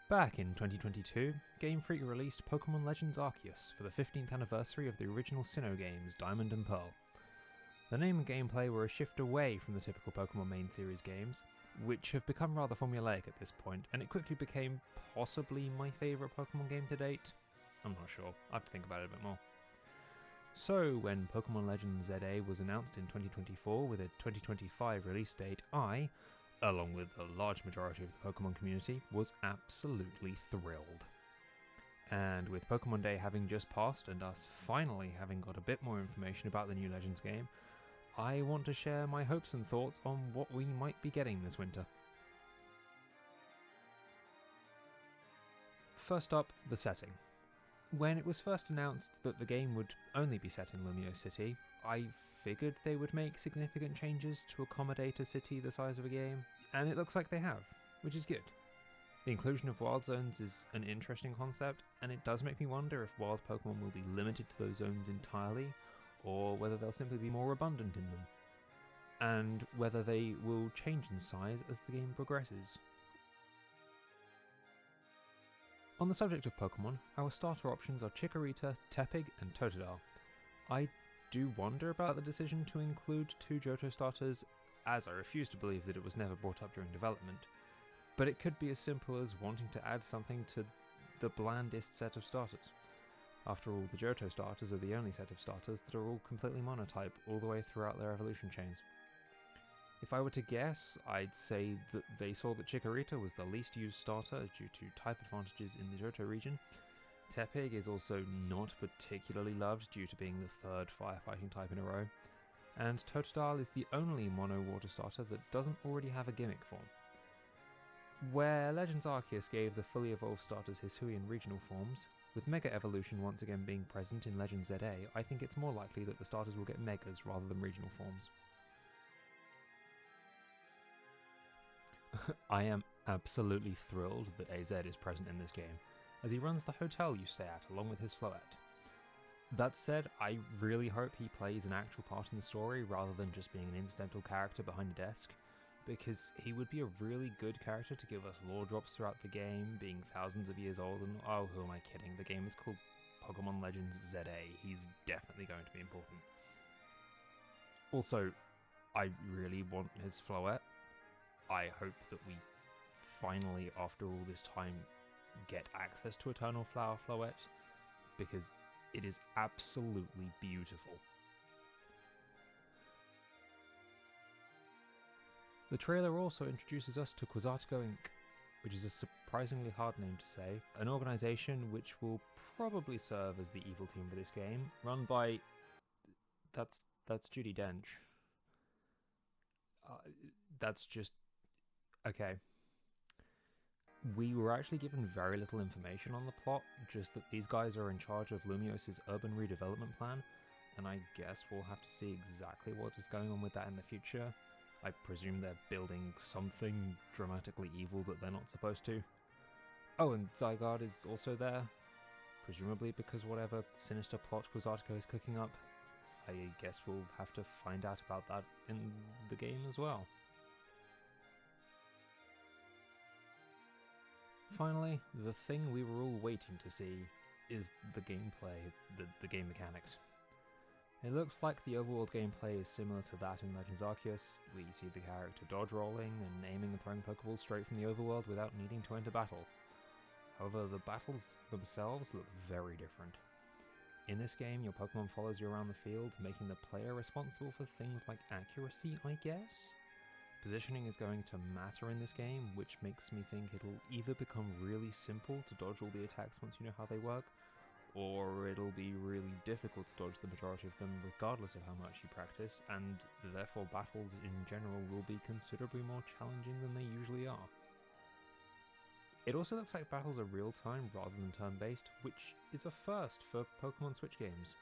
Back in 2022, Game Freak released Pokemon Legends Arceus for the 15th anniversary of the original Sinnoh games Diamond and Pearl. The name and gameplay were a shift away from the typical Pokemon main series games, which have become rather formulaic at this point, and it quickly became possibly my favourite Pokemon game to date. I'm not sure, I have to think about it a bit more. So, when Pokemon Legends ZA was announced in 2024 with a 2025 release date, I, along with a large majority of the Pokemon community, was absolutely thrilled. And with Pokemon Day having just passed and us finally having got a bit more information about the new Legends game, I want to share my hopes and thoughts on what we might be getting this winter. First up, the setting. When it was first announced that the game would only be set in Lumiose City, I figured they would make significant changes to accommodate a city the size of a game, and it looks like they have, which is good. The inclusion of wild zones is an interesting concept, and it does make me wonder if wild Pokemon will be limited to those zones entirely, or whether they'll simply be more abundant in them, and whether they will change in size as the game progresses. On the subject of Pokemon, our starter options are Chikorita, Tepig, and Totodile. I do wonder about the decision to include 2 Johto starters, as I refuse to believe that it was never brought up during development, but it could be as simple as wanting to add something to the blandest set of starters. After all, the Johto starters are the only set of starters that are all completely monotype all the way throughout their evolution chains. If I were to guess, I'd say that they saw that Chikorita was the least used starter due to type advantages in the Johto region. Tepig is also not particularly loved due to being the 3rd firefighting type in a row, and Totodile is the only mono water starter that doesn't already have a gimmick form. Where Legends Arceus gave the fully evolved starters Hisuian regional forms, with Mega Evolution once again being present in Legends ZA, I think it's more likely that the starters will get Megas rather than regional forms. I am absolutely thrilled that AZ is present in this game, as he runs the hotel you stay at along with his Floette. That said, I really hope he plays an actual part in the story rather than just being an incidental character behind a desk, because he would be a really good character to give us lore drops throughout the game, being thousands of years old, and oh, who am I kidding, the game is called Pokemon Legends ZA, he's definitely going to be important. Also, I really want his Floette. I hope that we finally, after all this time, get access to Eternal Flower Floette, because it is absolutely beautiful. The trailer also introduces us to Quasartico Inc., which is a surprisingly hard name to say, an organisation which will probably serve as the evil team for this game, run by... That's Judi Dench. That's just... Okay. We were actually given very little information on the plot, just that these guys are in charge of Lumiose's urban redevelopment plan, and I guess we'll have to see exactly what is going on with that in the future. I presume they're building something dramatically evil that they're not supposed to. Oh, and Zygarde is also there, presumably because whatever sinister plot Quasartico is cooking up. I guess we'll have to find out about that in the game as well. Finally, the thing we were all waiting to see is the gameplay, the game mechanics. It looks like the overworld gameplay is similar to that in Legends Arceus. We see the character dodge rolling and aiming and throwing Pokeballs straight from the overworld without needing to enter battle. However, the battles themselves look very different. In this game, your Pokemon follows you around the field, making the player responsible for things like accuracy, I guess? Positioning is going to matter in this game, which makes me think it'll either become really simple to dodge all the attacks once you know how they work, or it'll be really difficult to dodge the majority of them regardless of how much you practice, and therefore battles in general will be considerably more challenging than they usually are. It also looks like battles are real-time rather than turn-based, which is a first for Pokemon Switch games.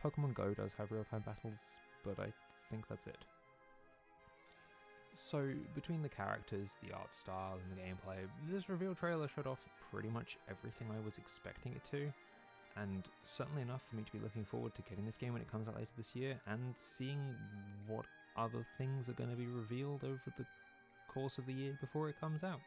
Pokemon Go does have real-time battles, but I think that's it. So, between the characters, the art style, and the gameplay, this reveal trailer showed off pretty much everything I was expecting it to, and certainly enough for me to be looking forward to getting this game when it comes out later this year, and seeing what other things are going to be revealed over the course of the year before it comes out.